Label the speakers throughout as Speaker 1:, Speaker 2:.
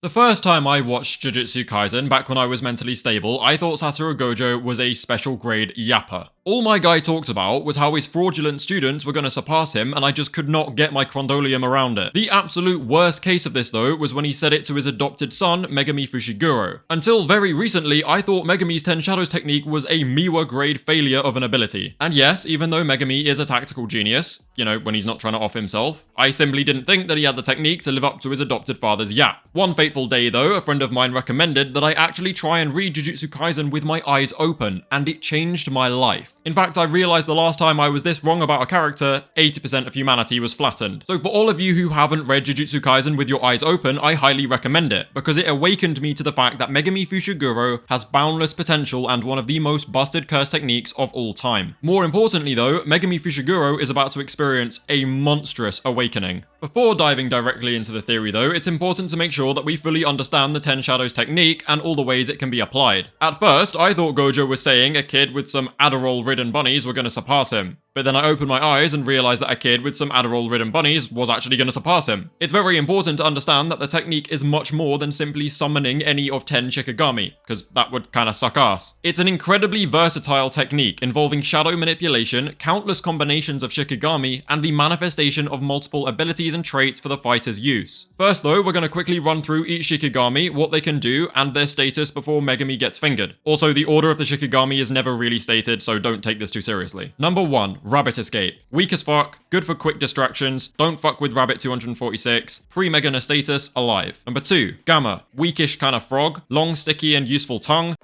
Speaker 1: The first time I watched Jujutsu Kaisen back when I was mentally stable, I thought Satoru Gojo was a special grade yapper. All my guy talked about was how his fraudulent students were going to surpass him, and I just could not get my crondolium around it. The absolute worst case of this though was when he said it to his adopted son, Megumi Fushiguro. Until very recently, I thought Megumi's 10 Shadows technique was a Miwa grade failure of an ability. And yes, even though Megumi is a tactical genius, you know, when he's not trying to off himself, I simply didn't think that he had the technique to live up to his adopted father's yap. One fateful day though, a friend of mine recommended that I actually try and read Jujutsu Kaisen with my eyes open, and it changed my life. In fact, I realized the last time I was this wrong about a character, 80% of humanity was flattened. So for all of you who haven't read Jujutsu Kaisen with your eyes open, I highly recommend it, because it awakened me to the fact that Megumi Fushiguro has boundless potential and one of the most busted curse techniques of all time. More importantly though, Megumi Fushiguro is about to experience a monstrous awakening. Before diving directly into the theory though, it's important to make sure that we fully understand the 10 Shadows technique and all the ways it can be applied. At first, I thought Gojo was saying a kid with some Adderall-ridden bunnies were going to surpass him. But then I opened my eyes and realized that a kid with some Adderall-ridden bunnies was actually going to surpass him. It's very important to understand that the technique is much more than simply summoning any of 10 Shikigami, because that would kinda suck ass. It's an incredibly versatile technique involving shadow manipulation, countless combinations of Shikigami, and the manifestation of multiple abilities and traits for the fighter's use. First though, we're going to quickly run through each Shikigami, what they can do, and their status before Megumi gets fingered. Also, the order of the Shikigami is never really stated, so don't take this too seriously. Number 1. Rabbit Escape. Weak as fuck, good for quick distractions, don't fuck with Rabbit 246, pre-Mega status, alive. Number 2. Gamma. Weakish kind of frog, long, sticky, and useful tongue.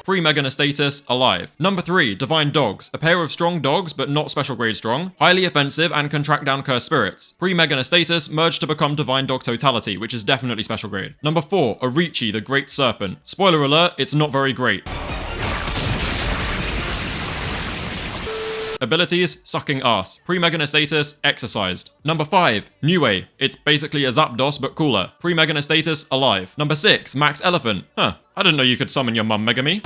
Speaker 1: Pre-Mega status, alive. Number 3, Divine Dogs. A pair of strong dogs, but not special grade strong. Highly offensive and can track down cursed spirits. Pre-Mega status, merged to become Divine Dog Totality, which is definitely special grade. Number 4, Orichi, the Great Serpent. Spoiler alert, it's not very great. Abilities, sucking ass. Pre-Mega status, exercised. Number 5, Niue. It's basically a Zapdos but cooler. Pre-Mega status, alive. Number 6, Max Elephant. Huh, I didn't know you could summon your mum, Megumi.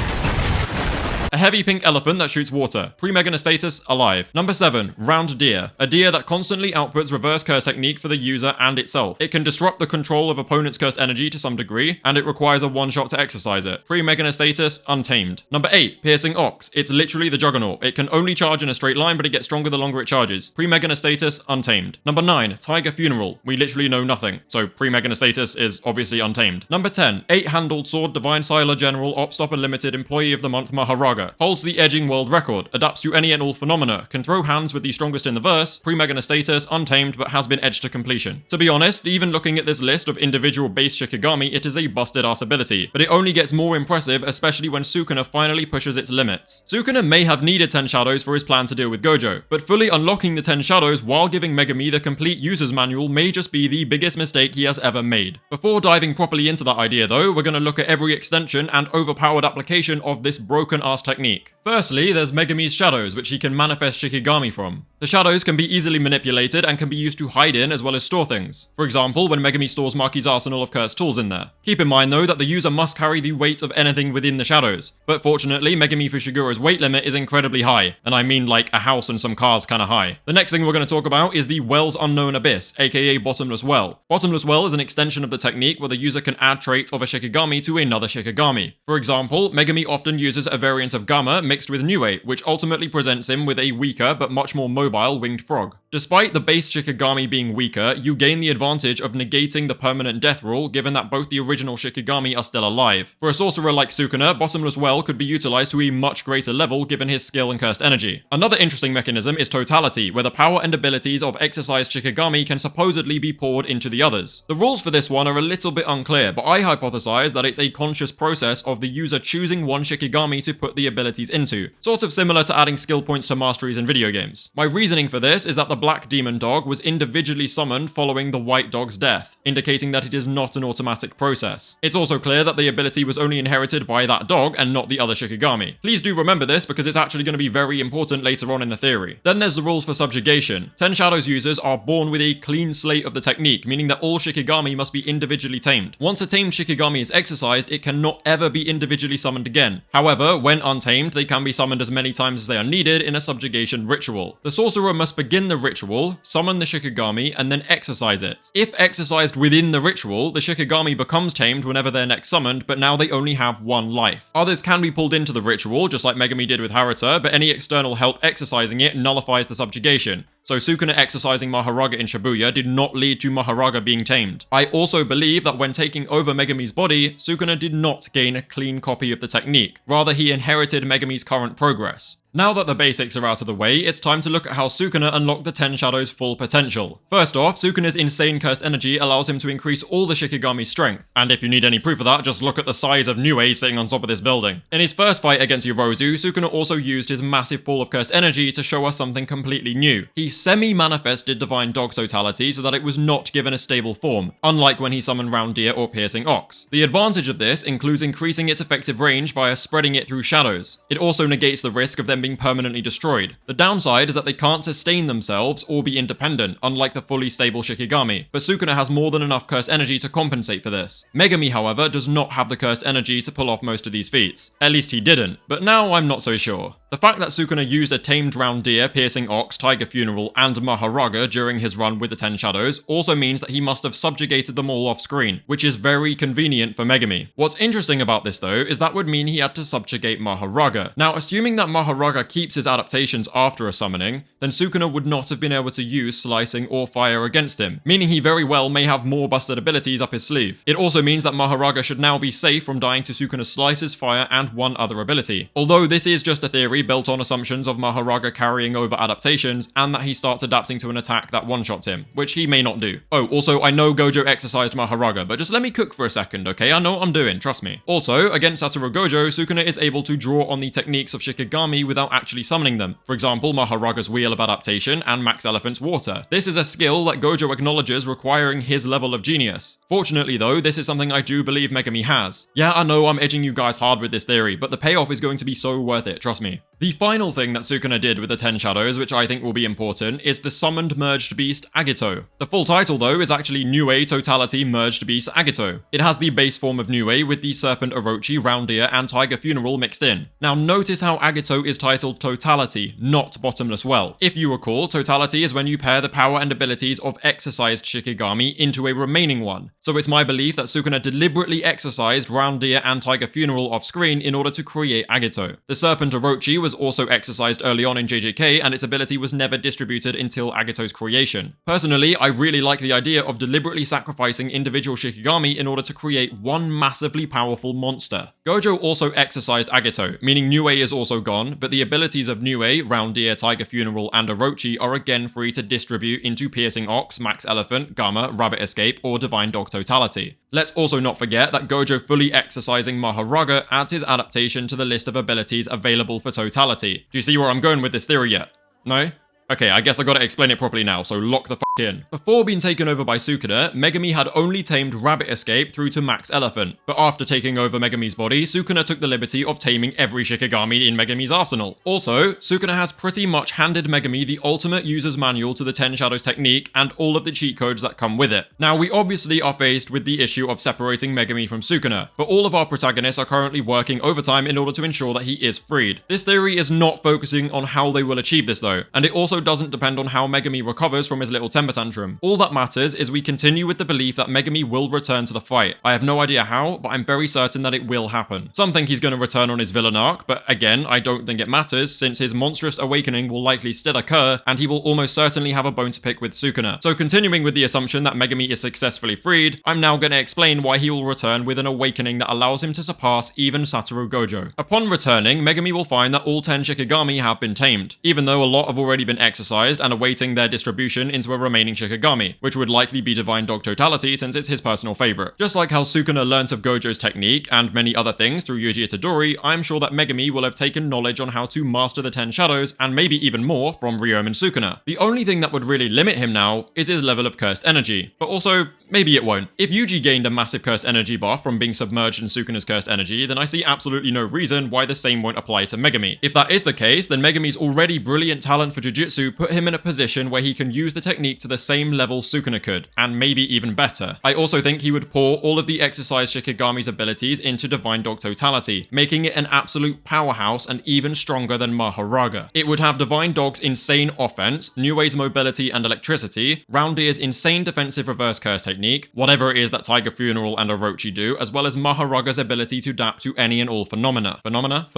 Speaker 1: A heavy pink elephant that shoots water. Pre-Mega status, alive. Number 7, Round Deer. A deer that constantly outputs reverse curse technique for the user and itself. It can disrupt the control of opponent's cursed energy to some degree, and it requires a one-shot to exercise it. Pre-Mega status, untamed. Number 8, Piercing Ox. It's literally the Juggernaut. It can only charge in a straight line, but it gets stronger the longer it charges. Pre-Mega status, untamed. Number 9, Tiger Funeral. We literally know nothing, so pre-Mega status is obviously untamed. Number 10, 8-handled sword, Divine Siler General, Opstopper Limited, Employee of the Month, Maharaga. Holds the edging world record, adapts to any and all phenomena, can throw hands with the strongest in the verse, pre-Mega status, untamed, but has been edged to completion. To be honest, even looking at this list of individual base Shikigami, it is a busted ass ability, but it only gets more impressive, especially when Sukuna finally pushes its limits. Sukuna may have needed 10 Shadows for his plan to deal with Gojo, but fully unlocking the 10 Shadows while giving Megumi the complete user's manual may just be the biggest mistake he has ever made. Before diving properly into that idea though, we're going to look at every extension and overpowered application of this broken ass technique. Firstly, there's Megumi's shadows, which he can manifest Shikigami from. The shadows can be easily manipulated and can be used to hide in as well as store things. For example, when Megumi stores Maki's arsenal of cursed tools in there. Keep in mind though that the user must carry the weight of anything within the shadows, but fortunately Megumi Fushiguro's weight limit is incredibly high, and I mean like a house and some cars kinda high. The next thing we're going to talk about is the Well's Unknown Abyss, aka Bottomless Well. Bottomless Well is an extension of the technique where the user can add traits of a Shikigami to another Shikigami. For example, Megumi often uses a variant of Gamma mixed with Niue, which ultimately presents him with a weaker but much more mobile winged frog. Despite the base Shikigami being weaker, you gain the advantage of negating the permanent death rule given that both the original Shikigami are still alive. For a sorcerer like Sukuna, Bottomless Well could be utilized to a much greater level given his skill and cursed energy. Another interesting mechanism is Totality, where the power and abilities of exercised Shikigami can supposedly be poured into the others. The rules for this one are a little bit unclear, but I hypothesize that it's a conscious process of the user choosing one Shikigami to put the abilities into, sort of similar to adding skill points to masteries in video games. My reasoning for this is that the black demon dog was individually summoned following the white dog's death, indicating that it is not an automatic process. It's also clear that the ability was only inherited by that dog and not the other Shikigami. Please do remember this because it's actually going to be very important later on in the theory. Then there's the rules for subjugation. 10 Shadows users are born with a clean slate of the technique, meaning that all Shikigami must be individually tamed. Once a tamed Shikigami is exercised, it cannot ever be individually summoned again. However, when aren't tamed, they can be summoned as many times as they are needed in a subjugation ritual. The sorcerer must begin the ritual, summon the Shikigami, and then exercise it. If exercised within the ritual, the Shikigami becomes tamed whenever they're next summoned, but now they only have one life. Others can be pulled into the ritual, just like Megumi did with Haruta, but any external help exercising it nullifies the subjugation. So Sukuna exercising Maharaga in Shibuya did not lead to Maharaga being tamed. I also believe that when taking over Megumi's body, Sukuna did not gain a clean copy of the technique. Rather, he inherited Megumi's current progress. Now that the basics are out of the way, it's time to look at how Sukuna unlocked the 10 Shadows' full potential. First off, Sukuna's insane cursed energy allows him to increase all the Shikigami's strength, and if you need any proof of that, just look at the size of Nue sitting on top of this building. In his first fight against Yorozu, Sukuna also used his massive pool of cursed energy to show us something completely new. He semi-manifested Divine Dog Totality so that it was not given a stable form, unlike when he summoned Round Deer or Piercing Ox. The advantage of this includes increasing its effective range via spreading it through shadows. It also negates the risk of them being permanently destroyed. The downside is that they can't sustain themselves or be independent, unlike the fully stable Shikigami, but Sukuna has more than enough cursed energy to compensate for this. Megumi, however, does not have the cursed energy to pull off most of these feats. At least he didn't, but now I'm not so sure. The fact that Sukuna used a tamed Round Deer, Piercing Ox, Tiger Funeral, and Maharaga during his run with the 10 Shadows also means that he must have subjugated them all off screen, which is very convenient for Megumi. What's interesting about this though is that would mean he had to subjugate Maharaga. Now, assuming that Maharaga keeps his adaptations after a summoning, then Sukuna would not have been able to use Slicing or Fire against him, meaning he very well may have more busted abilities up his sleeve. It also means that Maharaga should now be safe from dying to Sukuna's Slices, Fire, and one other ability. Although this is just a theory built on assumptions of Maharaga carrying over adaptations and that he starts adapting to an attack that one-shots him, which he may not do. Oh, also, I know Gojo exercised Maharaga, but just let me cook for a second, okay? I know what I'm doing, trust me. Also, against Satoru Gojo, Sukuna is able to draw on the techniques of Shikigami without actually summoning them. For example, Maharaga's Wheel of Adaptation and Max Elephant's Water. This is a skill that Gojo acknowledges requiring his level of genius. Fortunately though, this is something I do believe Megumi has. Yeah, I know I'm edging you guys hard with this theory, but the payoff is going to be so worth it, trust me. The final thing that Sukuna did with the 10 Shadows, which I think will be important, is the summoned merged beast Agito. The full title though is actually Nue Totality Merged Beast Agito. It has the base form of Nue with the Serpent Orochi, Round Deer, and Tiger Funeral mixed in. Now notice how Agito is titled Totality, not Bottomless Well. If you recall, Totality is when you pair the power and abilities of exercised Shikigami into a remaining one. So it's my belief that Sukuna deliberately exercised Round Deer and Tiger Funeral off screen in order to create Agito. The Serpent Orochi was also exercised early on in JJK, and its ability was never distributed until Agito's creation. Personally, I really like the idea of deliberately sacrificing individual Shikigami in order to create one massively powerful monster. Gojo also exercised Agito, meaning Nue is also gone, but the abilities of Nue, Round Deer, Tiger Funeral, and Orochi are again free to distribute into Piercing Ox, Max Elephant, Gamma, Rabbit Escape, or Divine Dog Totality. Let's also not forget that Gojo fully exercising Maharaga adds his adaptation to the list of abilities available for Totality. Do you see where I'm going with this theory yet? No? Okay, I guess I gotta explain it properly now, so lock the f*** in. Before being taken over by Sukuna, Megumi had only tamed Rabbit Escape through to Max Elephant, but after taking over Megumi's body, Sukuna took the liberty of taming every Shikigami in Megumi's arsenal. Also, Sukuna has pretty much handed Megumi the ultimate user's manual to the 10 Shadows technique and all of the cheat codes that come with it. Now, we obviously are faced with the issue of separating Megumi from Sukuna, but all of our protagonists are currently working overtime in order to ensure that he is freed. This theory is not focusing on how they will achieve this though, and it also doesn't depend on how Megumi recovers from his little temper tantrum. All that matters is we continue with the belief that Megumi will return to the fight. I have no idea how, but I'm very certain that it will happen. Some think he's going to return on his villain arc, but again, I don't think it matters since his monstrous awakening will likely still occur and he will almost certainly have a bone to pick with Sukuna. So continuing with the assumption that Megumi is successfully freed, I'm now going to explain why he will return with an awakening that allows him to surpass even Satoru Gojo. Upon returning, Megumi will find that all 10 Shikigami have been tamed, even though a lot have already been exercised and awaiting their distribution into a remaining Shikigami, which would likely be Divine Dog Totality since it's his personal favorite. Just like how Sukuna learnt of Gojo's technique and many other things through Yuji Itadori, I'm sure that Megumi will have taken knowledge on how to master the 10 Shadows and maybe even more from Ryomen Sukuna. The only thing that would really limit him now is his level of cursed energy, but also, maybe it won't. If Yuji gained a massive cursed energy buff from being submerged in Sukuna's cursed energy, then I see absolutely no reason why the same won't apply to Megumi. If that is the case, then Megumi's already brilliant talent for Jujutsu put him in a position where he can use the technique to the same level Sukuna could, and maybe even better. I also think he would pour all of the exercise Shikigami's abilities into Divine Dog Totality, making it an absolute powerhouse and even stronger than Maharaga. It would have Divine Dog's insane offense, Niue's mobility and electricity, Roundier's insane defensive reverse curse technique, whatever it is that Tiger Funeral and Orochi do, as well as Maharaga's ability to adapt to any and all phenomena. Phenomena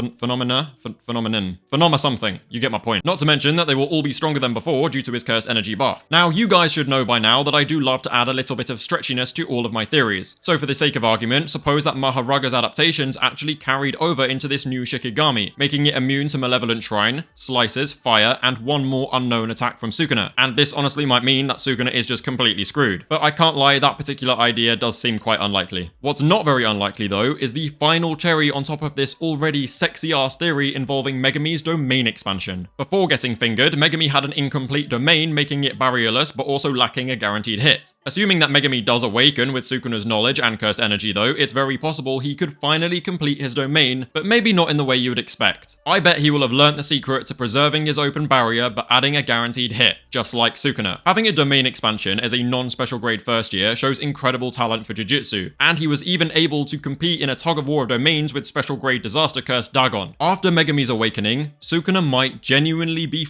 Speaker 1: something. You get my point. Not to mention that they will all be stronger than before due to his cursed energy buff. Now, you guys should know by now that I do love to add a little bit of stretchiness to all of my theories. So for the sake of argument, suppose that Maharaga's adaptations actually carried over into this new Shikigami, making it immune to Malevolent Shrine, Slices, Fire, and one more unknown attack from Sukuna. And this honestly might mean that Sukuna is just completely screwed. But I can't lie, that particular idea does seem quite unlikely. What's not very unlikely though is the final cherry on top of this already sexy ass theory involving Megumi's domain expansion. Before getting fingered, Megumi had an incomplete domain, making it barrierless but also lacking a guaranteed hit. Assuming that Megumi does awaken with Sukuna's knowledge and cursed energy though, it's very possible he could finally complete his domain, but maybe not in the way you would expect. I bet he will have learnt the secret to preserving his open barrier but adding a guaranteed hit, just like Sukuna. Having a domain expansion as a non-special grade first year shows incredible talent for Jujutsu, and he was even able to compete in a tug of war of domains with special grade disaster curse Dagon. After Megumi's awakening, Sukuna might genuinely be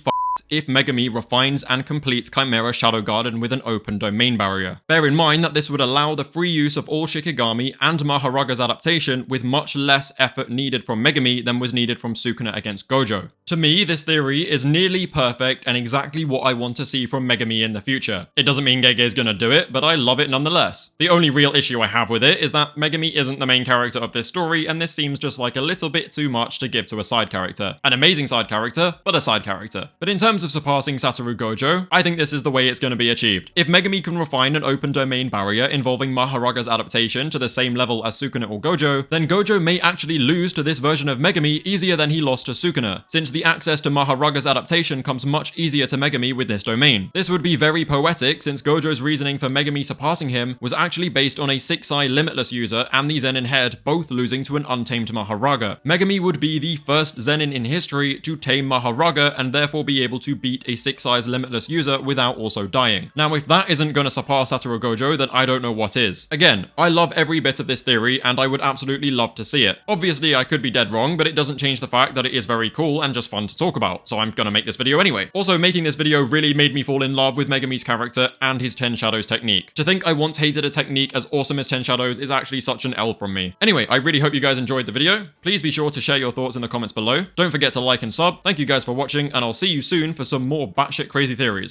Speaker 1: if Megumi refines and completes Chimera Shadow Garden with an open domain barrier. Bear in mind that this would allow the free use of all Shikigami and Maharaga's adaptation with much less effort needed from Megumi than was needed from Sukuna against Gojo. To me, this theory is nearly perfect and exactly what I want to see from Megumi in the future. It doesn't mean Gege is gonna do it, but I love it nonetheless. The only real issue I have with it is that Megumi isn't the main character of this story, and this seems just like a little bit too much to give to a side character. An amazing side character, but a side character. But in terms of surpassing Satoru Gojo, I think this is the way it's going to be achieved. If Megumi can refine an open domain barrier involving Maharaga's adaptation to the same level as Sukuna or Gojo, then Gojo may actually lose to this version of Megumi easier than he lost to Sukuna, since the access to Maharaga's adaptation comes much easier to Megumi with this domain. This would be very poetic, since Gojo's reasoning for Megumi surpassing him was actually based on a 6-eye Limitless user and the Zenin head both losing to an untamed Maharaga. Megumi would be the first Zenin in history to tame Maharaga and therefore be able to beat a 6-eyes Limitless user without also dying. Now, if that isn't gonna surpass Satoru Gojo, then I don't know what is. Again, I love every bit of this theory and I would absolutely love to see it. Obviously, I could be dead wrong, but it doesn't change the fact that it is very cool and just fun to talk about, so I'm gonna make this video anyway. Also, making this video really made me fall in love with Megumi's character and his 10 Shadows technique. To think I once hated a technique as awesome as 10 Shadows is actually such an L from me. Anyway, I really hope you guys enjoyed the video. Please be sure to share your thoughts in the comments below. Don't forget to like and sub. Thank you guys for watching, and I'll see you soon for some more batshit crazy theories.